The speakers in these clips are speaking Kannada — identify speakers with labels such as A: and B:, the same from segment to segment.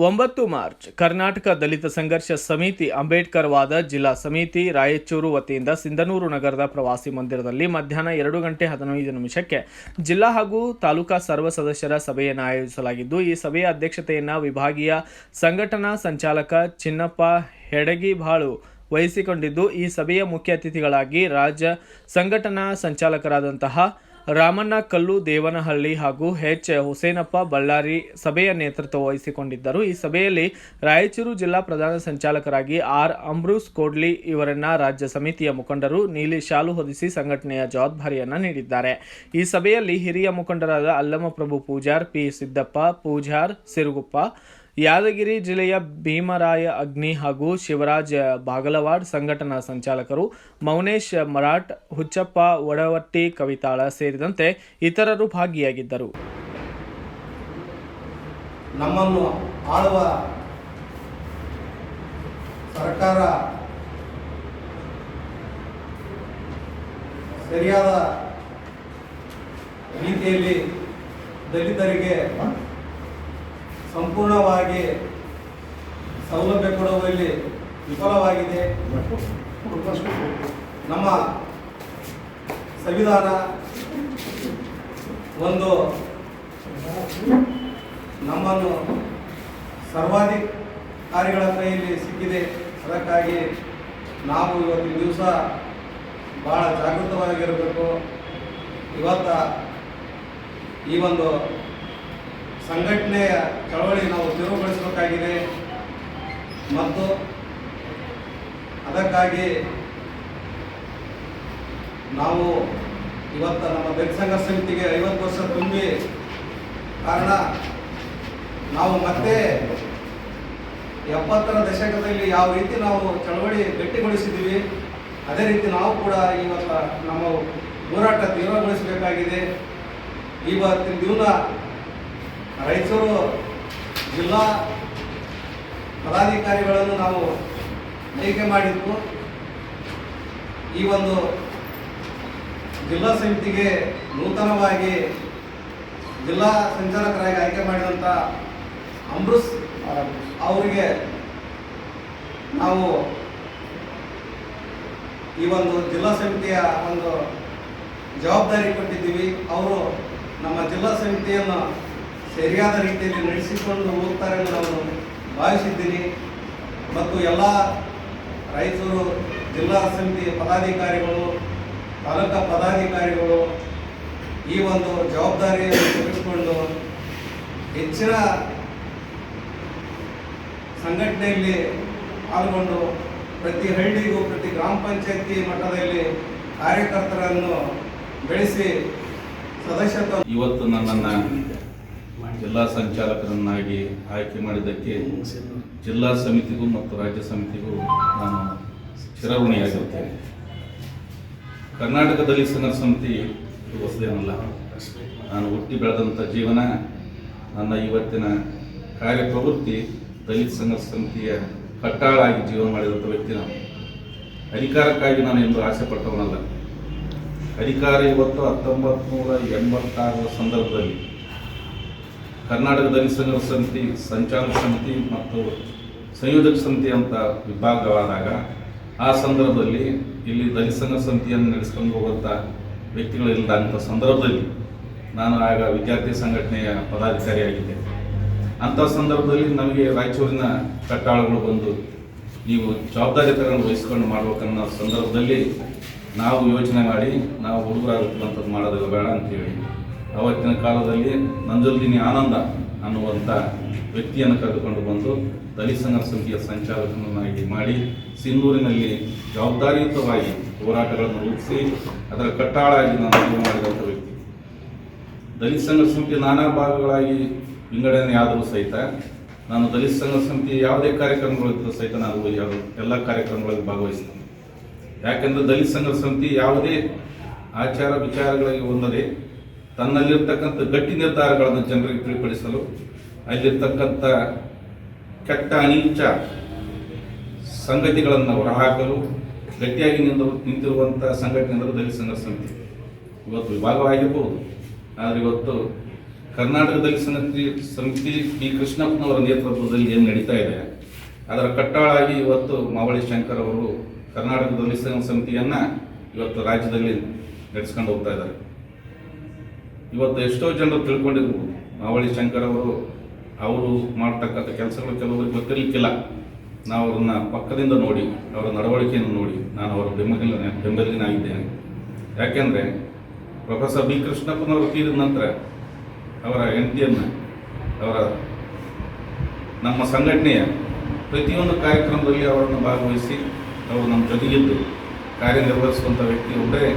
A: 9 ಮಾರ್ಚ್ ಕರ್ನಾಟಕ ದಲಿತ ಸಂಘರ್ಷ ಸಮಿತಿ ಅಂಬೇಡ್ಕರ್ ವಾದ ಜಿಲ್ಲಾ ಸಮಿತಿ ರಾಯಚೂರು ವತಿಯಿಂದ ಸಿಂಧನೂರು ನಗರದ ಪ್ರವಾಸಿ ಮಂದಿರದಲ್ಲಿ ಮಧ್ಯಾಹ್ನ 2:15 ಜಿಲ್ಲಾ ಹಾಗೂ ತಾಲೂಕಾ ಸರ್ವ ಸದಸ್ಯರ ಸಭೆಯನ್ನು ಆಯೋಜಿಸಲಾಗಿದ್ದು, ಈ ಸಭೆಯ ಅಧ್ಯಕ್ಷತೆಯನ್ನು ವಿಭಾಗೀಯ ಸಂಘಟನಾ ಸಂಚಾಲಕ ಚಿನ್ನಪ್ಪ ಹೆಡಗಿಬಾಳು ವಹಿಸಿಕೊಂಡಿದ್ದು, ಈ ಸಭೆಯ ಮುಖ್ಯ ಅತಿಥಿಗಳಾಗಿ ರಾಜ್ಯ ಸಂಘಟನಾ ಸಂಚಾಲಕರಾದಂತಹ ರಾಮಣ್ಣ ಕಲ್ಲು ದೇವನಹಳ್ಳಿ ಹಾಗೂ ಎಚ್ ಹುಸೇನಪ್ಪ ಬಳ್ಳಾರಿ ಸಭೆಯ ನೇತೃತ್ವ ವಹಿಸಿಕೊಂಡಿದ್ದರು. ಈ ಸಭೆಯಲ್ಲಿ ರಾಯಚೂರು ಜಿಲ್ಲಾ ಪ್ರಧಾನ ಸಂಚಾಲಕರಾಗಿ ಆರ್ ಅಂಬ್ರೂಸ್ ಕೋಡ್ಲಿ ಇವರನ್ನ ರಾಜ್ಯ ಸಮಿತಿಯ ಮುಖಂಡರು ನೀಲಿ ಶಾಲು ಹೊದಿಸಿ ಸಂಘಟನೆಯ ಜವಾಬ್ದಾರಿಯನ್ನು ನೀಡಿದ್ದಾರೆ. ಈ ಸಭೆಯಲ್ಲಿ ಹಿರಿಯ ಮುಖಂಡರಾದ ಅಲ್ಲಮಪ್ರಭು ಪೂಜಾರ್, ಪಿ ಸಿದ್ದಪ್ಪ ಪೂಜಾರ್, ಸಿರುಗುಪ್ಪ, ಯಾದಗಿರಿ ಜಿಲ್ಲೆಯ ಭೀಮರಾಯ ಅಗ್ನಿ ಹಾಗೂ ಶಿವರಾಜ್ ಬಾಗಲವಾಡ್ ಸಂಘಟನಾ ಸಂಚಾಲಕರು, ಮೌನೇಶ್ ಮರಾಠ್, ಹುಚ್ಚಪ್ಪ ಒಡವಟ್ಟಿ, ಕವಿತಾಳ ಸೇರಿದಂತೆ ಇತರರು ಭಾಗಿಯಾಗಿದ್ದರು.
B: ನಮ್ಮನ್ನು ಆಳುವ ಸರ್ಕಾರ ಸರಿಯಾದ ರೀತಿಯಲ್ಲಿ ದಲಿತರಿಗೆ ಸಂಪೂರ್ಣವಾಗಿ ಸೌಲಭ್ಯ ಕೊಡುವಲ್ಲಿ ವಿಫಲವಾಗಿದೆ. ನಮ್ಮ ಸಂವಿಧಾನ ಒಂದು ನಮ್ಮನ್ನು ಸರ್ವಾಧಿಕಾರಿಗಳ ಕೈಯಲ್ಲಿ ಸಿಕ್ಕಿದೆ. ಅದಕ್ಕಾಗಿ ನಾವು ಇವತ್ತಿನ ದಿವಸ ಭಾಳ ಜಾಗೃತವಾಗಿರಬೇಕು. ಈ ಒಂದು ಸಂಘಟನೆಯ ಚಳವಳಿ ನಾವು ತೀವ್ರಗೊಳಿಸಬೇಕಾಗಿದೆ ಮತ್ತು ಅದಕ್ಕಾಗಿ ನಾವು ಇವತ್ತು ನಮ್ಮ ದಲಿತ ಸಂಘರ್ಷ ಸಮಿತಿಗೆ 50 ವರ್ಷ ತುಂಬಿ ಕಾರಣ ನಾವು ಮತ್ತೆ 70ರ ದಶಕದಲ್ಲಿ ಯಾವ ರೀತಿ ನಾವು ಚಳವಳಿ ಗಟ್ಟಿಗೊಳಿಸಿದ್ದೀವಿ, ಅದೇ ರೀತಿ ನಾವು ಕೂಡ ಇವತ್ತು ನಮ್ಮ ಹೋರಾಟ ತೀವ್ರಗೊಳಿಸಬೇಕಾಗಿದೆ. ಇವತ್ತಿನ ದಿನ ರಾಯಚೂರು ಜಿಲ್ಲಾ ಪದಾಧಿಕಾರಿಗಳನ್ನು ನಾವು ಆಯ್ಕೆ ಮಾಡಿದ್ದು. ಈ ಒಂದು ಜಿಲ್ಲಾ ಸಮಿತಿಗೆ ನೂತನವಾಗಿ ಜಿಲ್ಲಾ ಸಂಚಾಲಕರಾಗಿ ಆಯ್ಕೆ ಮಾಡಿದಂಥ ಅಂಬ್ರೂಸ್ ಅವರಿಗೆ ನಾವು ಈ ಒಂದು ಜಿಲ್ಲಾ ಸಮಿತಿಯ ಒಂದು ಜವಾಬ್ದಾರಿ ಕೊಟ್ಟಿದ್ದೀವಿ. ಅವರು ನಮ್ಮ ಜಿಲ್ಲಾ ಸಮಿತಿಯನ್ನು ಸರಿಯಾದ ರೀತಿಯಲ್ಲಿ ನಡೆಸಿಕೊಂಡು ಹೋಗ್ತಾರೆ ಎಂದು ನಾನು ಭಾವಿಸಿದ್ದೀನಿ ಮತ್ತು ಎಲ್ಲ ರಾಯಚೂರು ಜಿಲ್ಲಾ ಸಮಿತಿ ಪದಾಧಿಕಾರಿಗಳು, ತಾಲೂಕಾ ಪದಾಧಿಕಾರಿಗಳು ಈ ಒಂದು ಜವಾಬ್ದಾರಿಯನ್ನು ತೆಗೆದುಕೊಂಡು ಹೆಚ್ಚಿನ ಸಂಘಟನೆಯಲ್ಲಿ ಪಾಲ್ಗೊಂಡು ಪ್ರತಿ ಹಳ್ಳಿಗೂ, ಪ್ರತಿ ಗ್ರಾಮ ಪಂಚಾಯತಿ ಮಟ್ಟದಲ್ಲಿ ಕಾರ್ಯಕರ್ತರನ್ನು ಬೆಳೆಸಿ ಸದಸ್ಯತ್ವ.
C: ಇವತ್ತು ನನ್ನನ್ನು ಜಿಲ್ಲಾ ಸಂಚಾಲಕರನ್ನಾಗಿ ಆಯ್ಕೆ ಮಾಡಿದ್ದಕ್ಕೆ ಜಿಲ್ಲಾ ಸಮಿತಿಗೂ ಮತ್ತು ರಾಜ್ಯ ಸಮಿತಿಗೂ ನಾನು ಚಿರಋಣಿಯಾಗಿರುತ್ತೇನೆ. ಕರ್ನಾಟಕ ದಲಿತ ಸಂಘರ್ಷ ಸಮಿತಿ ಹೊಸದೇನಲ್ಲ. ನಾನು ಹುಟ್ಟಿ ಬೆಳೆದಂಥ ಜೀವನ, ನನ್ನ ಇವತ್ತಿನ ಕಾರ್ಯಪ್ರವೃತ್ತಿ ದಲಿತ ಸಂಘರ್ಷ ಸಮಿತಿಯ ಕಟ್ಟಾಳಾಗಿ ಜೀವನ ಮಾಡಿದಂಥ ವ್ಯಕ್ತಿ ನಾನು. ಅಧಿಕಾರಕ್ಕಾಗಿ ನಾನು ಎಂದು ಆಸೆ ಪಟ್ಟವನಲ್ಲ. ಅಧಿಕಾರ ಇವತ್ತು 1986ರ ಸಂದರ್ಭದಲ್ಲಿ ಕರ್ನಾಟಕ ದಲಿತ ಸಂಘರ್ಷ ಸಮಿತಿ ಸಂಚಾಲಕ ಸಮಿತಿ ಮತ್ತು ಸಂಯೋಜಕ ಸಮಿತಿ ಅಂತ ವಿಭಾಗವಾದಾಗ ಆ ಸಂದರ್ಭದಲ್ಲಿ ಇಲ್ಲಿ ದಲಿತ ಸಂಘರ್ಷ ಸಮಿತಿಯನ್ನು ನಡೆಸ್ಕೊಂಡು ಹೋಗುವಂಥ ವ್ಯಕ್ತಿಗಳಿಲ್ಲದಂಥ ಸಂದರ್ಭದಲ್ಲಿ ನಾನು ಆಗ ವಿದ್ಯಾರ್ಥಿ ಸಂಘಟನೆಯ ಪದಾಧಿಕಾರಿಯಾಗಿದ್ದೆ. ಅಂಥ ಸಂದರ್ಭದಲ್ಲಿ ನಮಗೆ ರಾಯಚೂರಿನ ಕಟ್ಟಾಳುಗಳು ಬಂದು ನೀವು ಜವಾಬ್ದಾರಿ ತಗೊಂಡು ವಹಿಸ್ಕೊಂಡು ಮಾಡ್ಬೇಕನ್ನೋ ಸಂದರ್ಭದಲ್ಲಿ ನಾವು ಯೋಚನೆ ಮಾಡಿ ನಾವು ಹುಡುಗರಾಗುತ್ತಂಥದ್ದು ಮಾಡೋದಿಲ್ಲ ಬೇಡ ಅಂತೇಳಿ ಅವತ್ತಿನ ಕಾಲದಲ್ಲಿ ನಂಜುಲ್ದಿನಿ ಆನಂದ ಅನ್ನುವಂಥ ವ್ಯಕ್ತಿಯನ್ನು ಕರೆದುಕೊಂಡು ಬಂದು ದಲಿತ ಸಂಘರ್ಷ ಸಮಿತಿಯ ಸಂಚಾಲಕನನ್ನಾಗಿ ಮಾಡಿ ಸಿಂಧೂರಿನಲ್ಲಿ ಜವಾಬ್ದಾರಿಯುತವಾಗಿ ಹೋರಾಟಗಳನ್ನು ರೂಪಿಸಿ ಅದರ ಕಟ್ಟಾಳಾಗಿ ನಾನು ಮಾಡಿದಂಥ ವ್ಯಕ್ತಿ. ದಲಿತ ಸಂಘರ್ಷ ಸಮಿತಿ ನಾನಾ ಭಾಗಗಳಾಗಿ ವಿಂಗಡಣೆ ಆದರೂ ಸಹಿತ ನಾನು ದಲಿತ ಸಂಘರ್ಷ ಸಮಿತಿ ಯಾವುದೇ ಕಾರ್ಯಕ್ರಮಗಳಿದ್ದರೂ ಸಹಿತ ನಾನು ಎಲ್ಲ ಕಾರ್ಯಕ್ರಮಗಳಲ್ಲಿ ಭಾಗವಹಿಸ್ತೇನೆ. ಯಾಕೆಂದರೆ ದಲಿತ ಸಂಘರ್ಷ ಸಮಿತಿ ಯಾವುದೇ ಆಚಾರ ವಿಚಾರಗಳಿಗೆ ಹೊಂದದೆ ತನ್ನಲ್ಲಿರ್ತಕ್ಕಂಥ ಗಟ್ಟಿ ನಿರ್ಧಾರಗಳನ್ನು ಜನರಿಗೆ ತಿಳಿಪಡಿಸಲು, ಅಲ್ಲಿರ್ತಕ್ಕಂಥ ಕೆಟ್ಟ ಅನೀಚ ಸಂಗತಿಗಳನ್ನು ಹೊರಹಾಕಲು ಗಟ್ಟಿಯಾಗಿ ನಿಂತಿರುವಂಥ ಸಂಘಟನೆ ಅಂದರೆ ದಲಿತ ಸಂಘರ್ಷ ಸಮಿತಿ. ಇವತ್ತು ವಿಭಾಗವಾಗಿರ್ಬೋದು, ಆದರೆ ಇವತ್ತು ಕರ್ನಾಟಕದಲ್ಲಿ ಸಮಿತಿ ಪಿ ಕೃಷ್ಣಪ್ಪನವರ ನೇತೃತ್ವದಲ್ಲಿ ಏನು ನಡೀತಾ ಇದೆ ಅದರ ಕಟ್ಟಾಳಾಗಿ ಇವತ್ತು ಮಾವಳಿ ಶಂಕರ್ ಅವರು ಕರ್ನಾಟಕ ದಲಿತ ಸಂಘ ಸಮಿತಿಯನ್ನು ಇವತ್ತು ರಾಜ್ಯದಲ್ಲಿ ನಡೆಸ್ಕೊಂಡು ಹೋಗ್ತಾ ಇದ್ದಾರೆ. ಇವತ್ತು ಎಷ್ಟೋ ಜನರು ತಿಳ್ಕೊಂಡಿರ್ಬೋದು ಮಾವಳಿ ಶಂಕರ್ ಅವರು ಮಾಡ್ತಕ್ಕಂಥ ಕೆಲಸಗಳು ಕೆಲವರಿಗೆ ಗೊತ್ತಿರಲಿಕ್ಕಿಲ್ಲ. ನಾವು ಅವ್ರನ್ನ ಪಕ್ಕದಿಂದ ನೋಡಿ ಅವರ ನಡವಳಿಕೆಯನ್ನು ನೋಡಿ ನಾನು ಅವರ ಬೆಂಬಲಿಗನಾಗಿದ್ದೇನೆ. ಯಾಕೆಂದರೆ ಪ್ರೊಫೆಸರ್ ಬಿ ಕೃಷ್ಣಪ್ಪನವರು ತೀರಿದ ನಂತರ ಅವರ ಹೆಂಡತಿಯನ್ನು ನಮ್ಮ ಸಂಘಟನೆಯ ಪ್ರತಿಯೊಂದು ಕಾರ್ಯಕ್ರಮದಲ್ಲಿ ಅವರನ್ನು ಭಾಗವಹಿಸಿ ಅವರು ನಮ್ಮ ಜೊತೆಗಿದ್ದು ಕಾರ್ಯನಿರ್ವಹಿಸುವಂಥ ವ್ಯಕ್ತಿ ಒಬ್ಬರೇ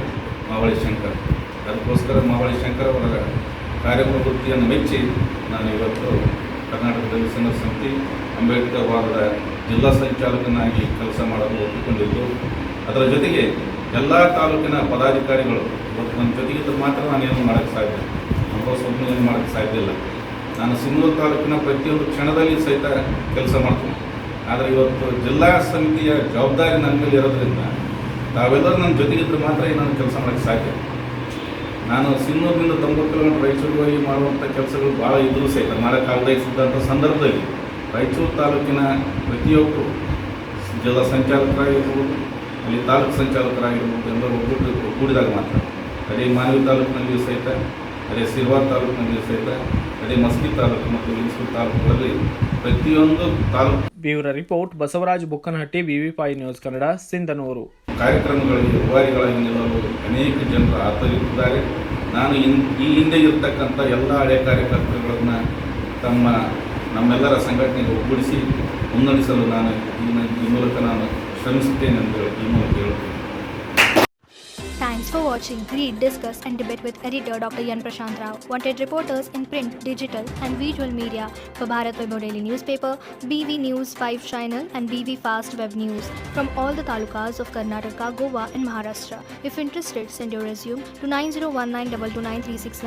C: ಮಾವಳಿ ಶಂಕರ್. ಅದಕ್ಕೋಸ್ಕರ ಮಾವಳಿ ಶಂಕರ್ ಅವರ ಕಾರ್ಯಪ್ರವೃತ್ತಿಯನ್ನು ಮೆಚ್ಚಿ ನಾನು ಇವತ್ತು ಕರ್ನಾಟಕ ದಲಿತ ಸಂಘ ಸಮಿತಿ ಅಂಬೇಡ್ಕರ್ ವಾರ್ಡ್ನ ಜಿಲ್ಲಾ ಸಂಚಾಲಕನಾಗಿ ಕೆಲಸ ಮಾಡಲು ಒಪ್ಪಿಕೊಂಡಿದ್ದು, ಅದರ ಜೊತೆಗೆ ಎಲ್ಲ ತಾಲೂಕಿನ ಪದಾಧಿಕಾರಿಗಳು ಇವತ್ತು ನನ್ನ ಜೊತೆಗಿದ್ದು ಮಾತ್ರ ನಾನೇನು ಮಾಡೋಕ್ಕೆ ಸಾಧ್ಯ, ನಮ್ಮ ಸ್ವಲ್ಪ ಏನು ಮಾಡೋಕ್ಕೆ ಸಾಧ್ಯ ಇಲ್ಲ. ನಾನು ಸಿಂಧೂರು ತಾಲೂಕಿನ ಪ್ರತಿಯೊಂದು ಕ್ಷಣದಲ್ಲಿ ಸಹಿತ ಕೆಲಸ ಮಾಡ್ತೀನಿ. ಆದರೆ ಇವತ್ತು ಜಿಲ್ಲಾ ಸಮಿತಿಯ ಜವಾಬ್ದಾರಿ ನನ್ನ ಮೇಲೆ ಇರೋದ್ರಿಂದ ತಾವೆಲ್ಲರೂ ನನ್ನ ಜೊತೆಗಿದ್ದರೆ ಮಾತ್ರ ನಾನು ಕೆಲಸ ಮಾಡೋಕ್ಕೆ ಸಾಧ್ಯ. ನಾನು ಸಿಂಧೂರಿನಿಂದ 90 ಕಿಲೋಮೀಟರ್ ರಾಯಚೂರಿಗೆ ಹೋಗಿ ಮಾಡುವಂಥ ಕೆಲಸಗಳು ಭಾಳ ಇದ್ರೂ ಸಹಿತ ಮಾಡೋಕ್ಕಾಗದೇ ಇದ್ದಂಥ ಸಂದರ್ಭದಲ್ಲಿ ರಾಯಚೂರು ತಾಲೂಕಿನ ಪ್ರತಿಯೊಬ್ಬರು ಜಿಲ್ಲಾ ಸಂಚಾಲಕರಾಗಿರ್ಬೋದು, ಅಲ್ಲಿ ತಾಲೂಕು ಸಂಚಾಲಕರಾಗಿರ್ಬೋದು ಎಲ್ಲರೂ ಕೂಡಿದಾಗ ಮಾತ್ರ ಅದೇ ಮಾನವಿ ತಾಲೂಕಿನಲ್ಲಿಯೂ ಸಹಿತ, ಅದೇ ಸಿರ್ವಾರ್ ತಾಲೂಕಿನಲ್ಲಿಯೂ ಸಹಿತ, ಅದೇ ಮಸ್ಕಿ ತಾಲೂಕು ಮತ್ತು ಲಿಂಗಸೂರು ತಾಲೂಕುಗಳಲ್ಲಿ ಪ್ರತಿಯೊಂದು ತಾಲೂಕು.
A: ಬ್ಯೂರೋ ರಿಪೋರ್ಟ್ ಬಸವರಾಜ್ ಬುಕ್ಕನಹಟ್ಟಿ, ವಿವಿ5 ನ್ಯೂಸ್ ಕನ್ನಡ, ಸಿಂಧನೂರು.
C: ಕಾರ್ಯಕ್ರಮಗಳಿಗೆ ರೂವಾರಿಗಳಾಗಿ ನಿಲ್ಲಲು ಅನೇಕ ಜನರು ಆತರಿದ್ದಾರೆ. ನಾನು ಈ ಹಿಂದೆ ಇರತಕ್ಕಂಥ ಎಲ್ಲ ಹಳೆಯ ಕಾರ್ಯಕರ್ತರುಗಳನ್ನು ನಮ್ಮೆಲ್ಲರ ಸಂಘಟನೆಗೆ ಒಗ್ಗೂಡಿಸಿ ಮುನ್ನಡೆಸಲು ನಾನು ಈ ಮೂಲಕ ನಾನು ಶ್ರಮಿಸುತ್ತೇನೆ ಎಂದು ಈ ಮೂಲಕ ಹೇಳುತ್ತೇನೆ.
D: Thanks for watching. Read, discuss and debate with editor Dr. Yan Prashant Rao. Wanted reporters in print, digital and visual media for Bharat Vaibhav Daily Newspaper, BV News 5 Channel and BV Fast Web News from all the talukas of Karnataka, Goa and Maharashtra. If interested, send your resume to 9019229369.